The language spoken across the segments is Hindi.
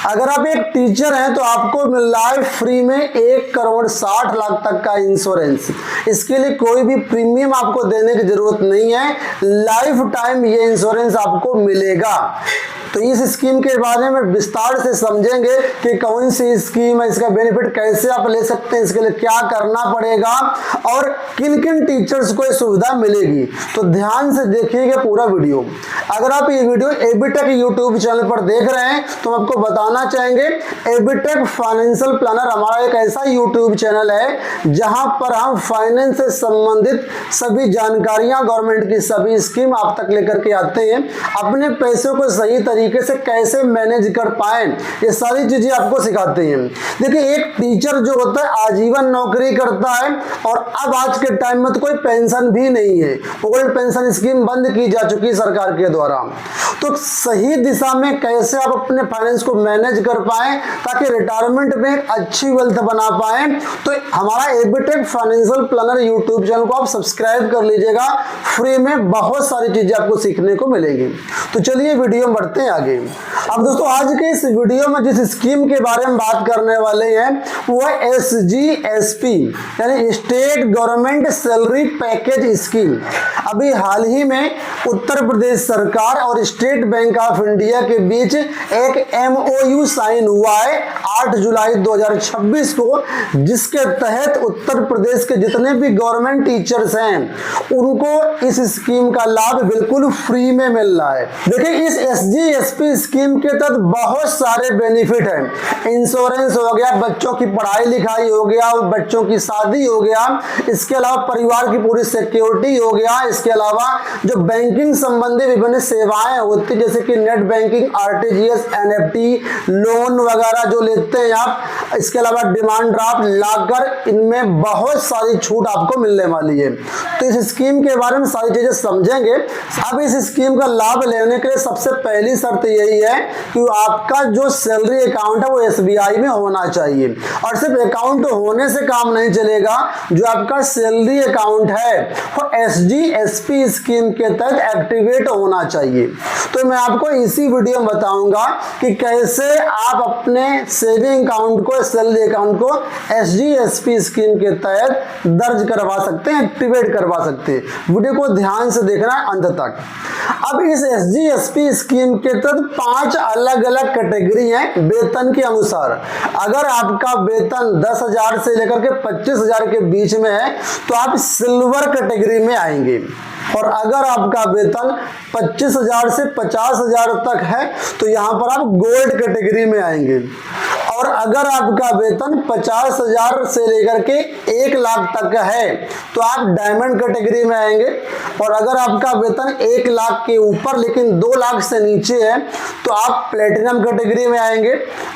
अगर आप एक टीचर हैं तो आपको मिल रहा है फ्री में 1,60,00,000 तक का इंश्योरेंस। इसके लिए कोई भी प्रीमियम आपको देने की जरूरत नहीं है, लाइफ टाइम ये इंश्योरेंस आपको मिलेगा। तो इस स्कीम के बारे में विस्तार से समझेंगे कि कौन सी स्कीम है, इसका बेनिफिट कैसे आप ले सकते हैं, इसके लिए क्या करना पड़ेगा और किन किन टेक्स को ये सुविधा मिलेगी। तो ध्यान से देखिएगा पूरा वीडियो। अगर आप ये वीडियो एबीटेक यूट्यूब चैनल पर देख रहे हैं तो हम आपको बताना चाहेंगे, एबीटेक फाइनेंशियल प्लानर हमारा एक ऐसा यूट्यूब चैनल है जहां पर हम फाइनेंस से संबंधित सभी जानकारियां, गवर्नमेंट की सभी स्कीम आप तक लेकर के आते हैं। अपने पैसों को सही तरीके से कैसे मैनेज कर पाए, ये सारी चीजें आपको सिखाते हैं। देखिए, एक टीचर जो होता है आजीवन नौकरी करता है और अब आज के टाइम में तो कोई पेंशन भी नहीं है, ओल्ड पेंशन स्कीम बंद की जा चुकी है सरकार के द्वारा। तो सही दिशा में कैसे आप अपने फाइनेंस को मैनेज कर पाए ताकि रिटायरमेंट में एक अच्छी वेल्थ बना पाए, तो हमारा एबीटेक फाइनेंशियल प्लानर यूट्यूब चैनल को आप सब्सक्राइब कर लीजिएगा। फ्री में बहुत सारी चीजें आपको सीखने को मिलेगी। तो चलिए वीडियो में बढ़ते हैं आगे। अब दोस्तों, आज के इस वीडियो में जिस स्कीम के बारे में बात करने वाले हैं वो है SGSP यानी state government salary package scheme. अभी हाल ही में उत्तर प्रदेश सरकार और स्टेट बैंक ऑफ इंडिया के बीच एक MOU साइन हुआ है 8 जुलाई 2026 को, जिसके तहत उत्तर प्रदेश के जितने भी गवर्नमेंट टीचर्स हैं उनको इस स्कीम का लाभ बिल्कुल फ्री में मिल रहा है। देखिए, इस SGSP स्कीम के तहत बहुत सारे बेनिफिट हैं। इंश्योरेंस हो गया, बच्चों की पढ़ाई लिखाई हो गया, बच्चों की शादी हो गया, इसके अलावा परिवार की पूरी सिक्योरिटी हो गया, इसके अलावा जो बैंकिंग संबंधी विभिन्न सेवाएं होती जैसे कि net banking, RTGS, NFT, loan वगैरह जो लेते हैं आप, इसके अलावा डिमांड ड्राफ्ट, लाकर, इनमें बहुत सारी छूट आपको मिलने वाली है। तो इस स्कीम के बारे में सारी चीजें समझेंगे। अब इस स्कीम का लाभ लेने के लिए सबसे पहली शर्त यही है कि आपका जो सैलरी अकाउंट है वो SBI में होना चाहिए। और सिर्फ अकाउंट होने से काम नहीं चलेगा, जो आपका सैलरी अकाउंट है वो SGSP स्कीम के तहत एक्टिवेट होना चाहिए। तो मैं आपको इसी वीडियो में बताऊंगा कि कैसे आप अपने सेविंग अकाउंट को, सैलरी अकाउंट को SGSP स्कीम के तहत दर्ज करवा सकते हैं, एक्टिवेट करवा सकते हैं। वीडियो को ध्यान से देखना अंत तक। अब इस SGSP स्कीम के तहत 5 अलग अलग कैटेगरी हैं वेतन के अनुसार। अगर आपका वेतन 10,000 से लेकर के 25,000 के बीच में है तो आप सिल्वर कैटेगरी में आएंगे, और अगर आपका वेतन 25,000 से 50,000 तक है तो यहां पर आप गोल्ड कैटेगरी में आएंगे, और अगर आपका वेतन 50,000 से लेकर के 1,00,000 तक है तो आप डायमंड कैटेगरी में आएंगे, और अगर आपका वेतन 1,00,000 के ऊपर लेकिन 2,00,000 से नीचे है तो आप प्लेटिनम कैटेगरी में आएंगे,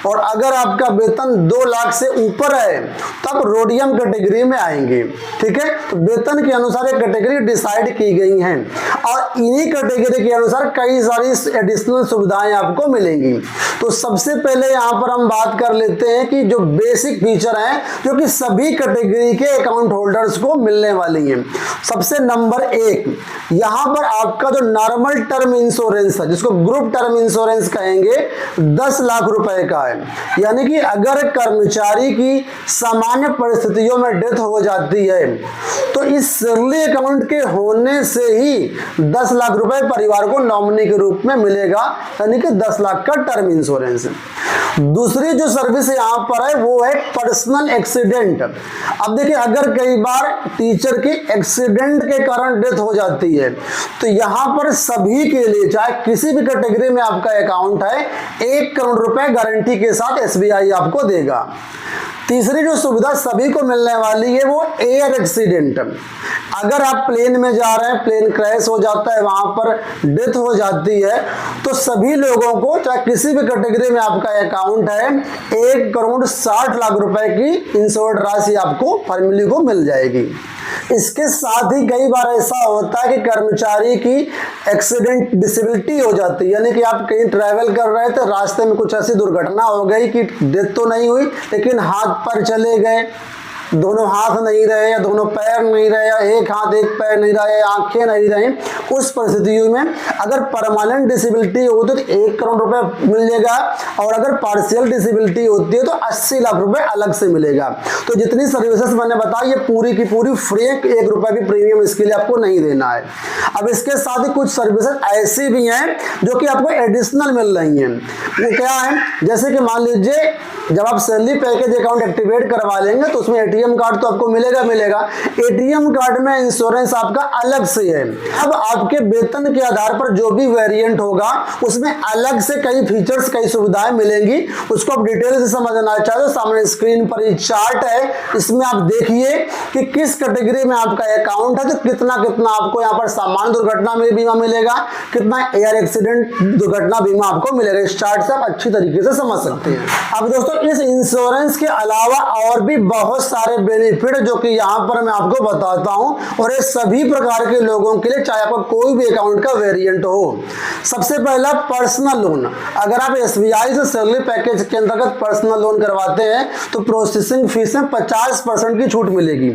और अगर आपका वेतन 2,00,000 से ऊपर है तब रोडियम कैटेगरी में आएंगे। ठीक है, तो वेतन के अनुसार एक कैटेगरी डिसाइड की गई हैं, और इन्हीं कैटेगरी के अनुसार कई सारी एडिशनल सुविधाएं आपको मिलेंगी। तो सबसे पहले यहां पर हम बात कर लेते हैं कि जो बेसिक फीचर हैं जो कि सभी कैटेगरी के अकाउंट होल्डर्स को मिलने वाली हैं। सबसे नंबर 1, यहां पर आपका जो नॉर्मल टर्म इंश्योरेंस है, जिसको ग्रुप टर्म इंश्योरेंस कहेंगे, 10 लाख रुपए का है। यानी कि अगर कर्मचारी की सामान्य परिस्थितियों में डेथ हो जाती है तो इस सैलरी अकाउंट के होने से ही 10 लाख रुपए परिवार को नॉमिनी के रूप में मिलेगा, यानी कि 10 लाख का टर्म इंश्योरेंस। दूसरी जो सर्विस यहां पर है वो है पर्सनल एक्सीडेंट। अब देखिए, अगर कई बार टीचर की एक्सीडेंट के कारण डेथ हो जाती है तो यहां पर सभी के लिए, चाहे किसी भी कैटेगरी में आपका अकाउंट है, 1 करोड़ रुपए गारंटी के साथ SBI आपको देगा। तीसरी जो सुविधा सभी को मिलने वाली है वो एयर एक्सीडेंट। अगर आप प्लेन में जा रहे हैं, प्लेन क्रैश हो जाता है, वहां पर डेथ हो जाती है, तो सभी लोगों को, चाहे किसी भी कैटेगरी में आपका अकाउंट है, 1,60,00,000 रुपए की इंश्योर्ड राशि आपको फैमिली को मिल जाएगी। इसके साथ ही कई बार ऐसा होता है कि कर्मचारी की एक्सीडेंट डिसेबिलिटी हो जाती है, यानी कि आप कहीं ट्रैवल कर रहे थे, रास्ते में कुछ ऐसी दुर्घटना हो गई कि डेथ तो नहीं हुई लेकिन हाथ पर चले गए, दोनों हाथ नहीं रहे या दोनों पैर नहीं रहे या एक हाथ एक पैर नहीं रहे, आंखें नहीं रही, उस परिस्थितियों में अगर परमानेंट डिसेबिलिटी होती है तो 1 करोड़ रुपए मिलेगा, और अगर पार्शियल डिसेबिलिटी होती है तो 80 लाख रुपए अलग से मिलेगा। तो जितनी सर्विसेज मैंने बताई ये पूरी की पूरी फ्री है, 1 रुपए भी प्रीमियम इसके लिए आपको नहीं देना है। अब इसके साथ ही कुछ सर्विसेज ऐसी भी हैं जो कि आपको एडिशनल मिल रही हैं। वो क्या है, जैसे कि मान लीजिए जब आप सैलरी पैकेज अकाउंट एक्टिवेट करवा लेंगे तो उसमें एटीएम कार्ड तो आपको मिलेगा। एटीएम कार्ड में इंश्योरेंस आपका अलग से है। अब आपके वेतन के आधार पर जो भी वेरिएंट होगा उसमें अलग से कई फीचर्स, कई सुविधाएं मिलेंगी। उसको आप डिटेल से समझना चाहते हो, सामने स्क्रीन पर ये चार्ट है, इसमें आप देखिए कि किस कैटेगरी में आपका अकाउंट है तो कितना कितना आपको यहाँ पर सामान्य दुर्घटना में बीमा मिलेगा, कितना एयर एक्सीडेंट दुर्घटना बीमा आपको मिलेगा। इस चार्ट से आप अच्छी तरीके से समझ सकते हैं। अब दोस्तों इस इंश्योरेंस के अलावा और भी बहुत सारे बेनिफिट जो कि यहाँ पर मैं आपको बताता हूँ, और ये सभी प्रकार के लोगों के लिए, चाहे आपका कोई भी अकाउंट का वेरिएंट हो। सबसे पहला पर्सनल लोन। अगर आप एसबीआई से सैलरी पैकेज के अंतर्गत पर्सनल लोन करवाते हैं तो प्रोसेसिंग फीस में 50% की छूट मिलेगी।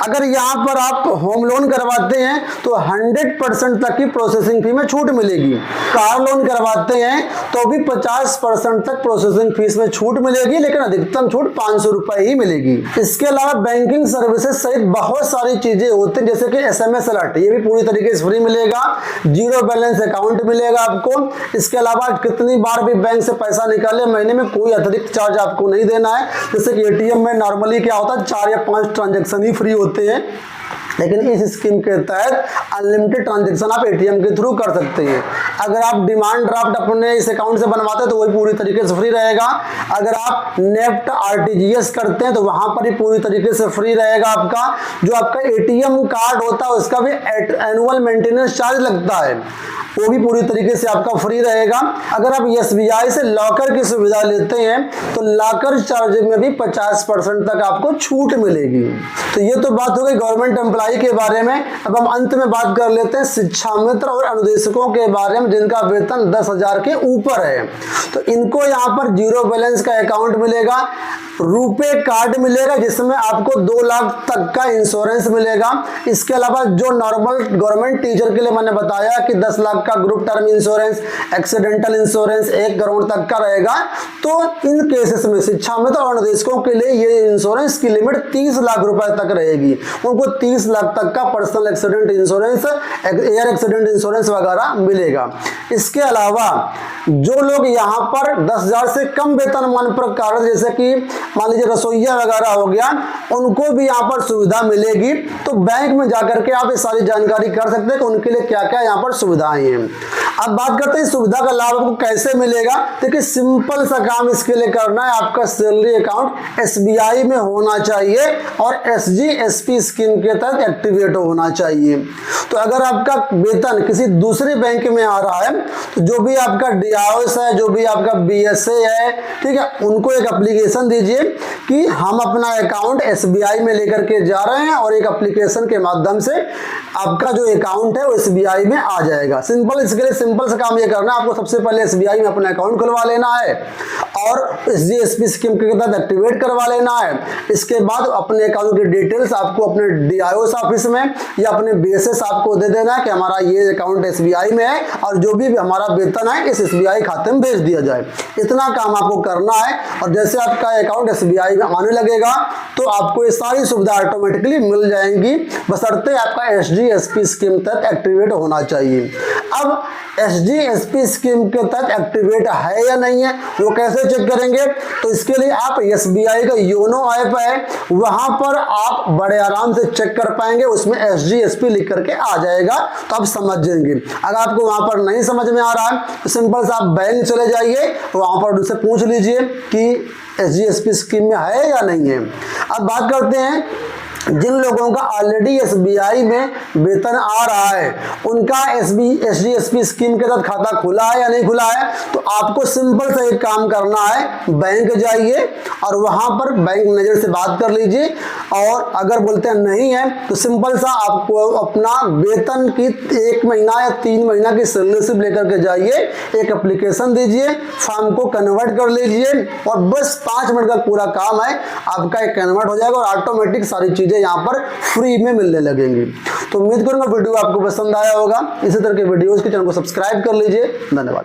अगर यहाँ पर आप होम लोन करवाते हैं तो 100% तक की प्रोसेसिंग फी में छूट मिलेगी। कार लोन करवाते हैं तो भी 50% तक प्रोसेसिंग फीस में छूट मिलेगी, लेकिन अधिकतम छूट 500 रुपए ही मिलेगी। इसके अलावा बैंकिंग सर्विसेज सहित बहुत सारी चीजें होती हैं, जैसे कि एसएमएस अलर्ट, ये भी पूरी तरीके से फ्री मिलेगा। जीरो बैलेंस अकाउंट मिलेगा आपको। इसके अलावा कितनी बार भी बैंक से पैसा निकाले महीने में कोई अतिरिक्त चार्ज आपको नहीं देना है। जैसे कि एटीएम में नॉर्मली क्या होता है 4 या 5 ट्रांजेक्शन ही फ्री होते हैं, लेकिन इस स्कीम के तहत अनलिमिटेड ट्रांजैक्शन आप एटीएम के थ्रू कर सकते हैं। अगर आप डिमांड ड्राफ्ट अपने इस अकाउंट से बनवाते हैं तो वही पूरी तरीके से फ्री रहेगा। अगर आप नेफ्ट आरटीजीएस करते हैं तो वहां पर ही पूरी तरीके से फ्री रहेगा आपका। जो आपका एटीएम कार्ड होता है उसका भी एनुअल मेंटेनेंस चार्ज लगता है, वो भी पूरी तरीके से आपका फ्री रहेगा। अगर आप एसबीआई से लॉकर की सुविधा लेते हैं तो लॉकर चार्ज में भी 50% तक आपको छूट मिलेगी। तो ये तो बात हो गई गवर्नमेंट एम्प्लॉय के बारे में। अब हम अंत में बात कर लेते हैं शिक्षा मित्र और अनुदेशकों के बारे में, जिनका वेतन 10,000 के ऊपर है। तो इनको यहाँ पर जीरो बैलेंस का अकाउंट मिलेगा, रुपे कार्ड मिलेगा जिसमें आपको 2 लाख तक का इंश्योरेंस मिलेगा। इसके अलावा जो नॉर्मल गवर्नमेंट टीचर के लिए मैंने बताया कि 10 लाख का group term insurance, accidental insurance 1 crore तक का रहेगा, तो इन केसेस में शिक्षा मित्र और अनुदेशकों के लिए ये इंश्योरेंस की लिमिट 30 लाख रुपए तक रहेगी। उनको 30 लाख तक का personal accident insurance, air accident insurance वगैरह मिलेगा। इसके अलावा जो लोग यहाँ पर 10,000 से कम वेतनमान पर कार्यरत, जैसे कि मान लीजिए रसोईया वगैरह हो गया, उनको भी यहाँ पर सुविधा मिलेगी। तो बैंक में जाकर के आप ये सारी जानकारी कर सकते हैं कि उनके लिए क्या क्या यहाँ पर सुविधाएं हैं। अब बात करते हैं सुविधा का लाभ आपको कैसे मिलेगा। देखिए सिंपल सा काम इसके लिए करना है, आपका सैलरी अकाउंट एसबीआई में होना चाहिए और एसजी/एसपी स्कीम के तहत एक्टिवेट होना चाहिए। तो अगर आपका वेतन किसी दूसरे बैंक में आ रहा है तो जो भी आपका डीआईओएस है, जो भी आपका बीएसए है, ठीक है, उनको एक एप्लीकेशन दीजिए कि हम अपना अकाउंट एसबीआई में लेकर के जा रहे हैं, और एक एप्लीकेशन के माध्यम से आपका जो अकाउंट है वो एसबीआई में आ जाएगा। सिंपल, इसके लिए सिंपल सा काम ये करना है, आपको सबसे पहले एसबीआई में अपना अकाउंट खुलवा लेना है और एसजी/एसपी स्कीम के तहत एक्टिवेट करवा लेना है। इसके बाद अपने अकाउंट की डिटेल्स आपको अपने डीआईओएस ऑफिस में या अपने बीएसए साहब को दे देना है कि हमारा ये अकाउंट एसबीआई में है और जो भी हमारा वेतन है इस एसबीआई खाते में भेज दिया जाए। इतना काम आपको करना है, और जैसे आपका अकाउंट एसबीआई में आने लगेगा तो आपको ये सारी सुविधा ऑटोमेटिकली मिल जाएंगी, बशर्ते आपका एसजी/एसपी स्कीम तहत एक्टिवेट होना चाहिए। अब एसजी/एसपी स्कीम के तहत एक्टिवेट है या नहीं है वो कैसे चेक करेंगे? तो इसके लिए आप एसबीआई का योनो ऐप है, वहां पर आप बड़े आराम से चेक कर पाएंगे, उसमें एसजी/एसपी लिख करके आ जाएगा, तो आप समझ जाएंगे। अगर आपको वहां पर नहीं समझ में आ रहा है तो सिंपल से आप बैंक चले जाइए, वहां पर उनसे पूछ लीजिए कि एसजी/एसपी स्कीम में है या नहीं है। अब बात करते हैं जिन लोगों का ऑलरेडी एसबीआई में वेतन आ रहा है, उनका एसडी/एसपी स्कीम के तहत खाता खुला है या नहीं खुला है, तो आपको सिंपल सा एक काम करना है, बैंक जाइए और वहां पर बैंक मैनेजर से बात कर लीजिए। और अगर बोलते हैं नहीं है तो सिंपल सा आपको अपना वेतन की 1 महीना या 3 महीना की सैलरी स्लिप लेकर के जाइए, एक एप्लीकेशन दीजिए, फॉर्म को कन्वर्ट कर लीजिए और बस 5 मिनट का पूरा काम है, आपका एक कन्वर्ट हो जाएगा और ऑटोमेटिक सारी चीजें यहाँ पर फ्री में मिलने लगेंगी। तो उम्मीद करूंगा वीडियो आपको पसंद आया होगा। इसी तरह के वीडियोस के चैनल को सब्सक्राइब कर लीजिए। धन्यवाद।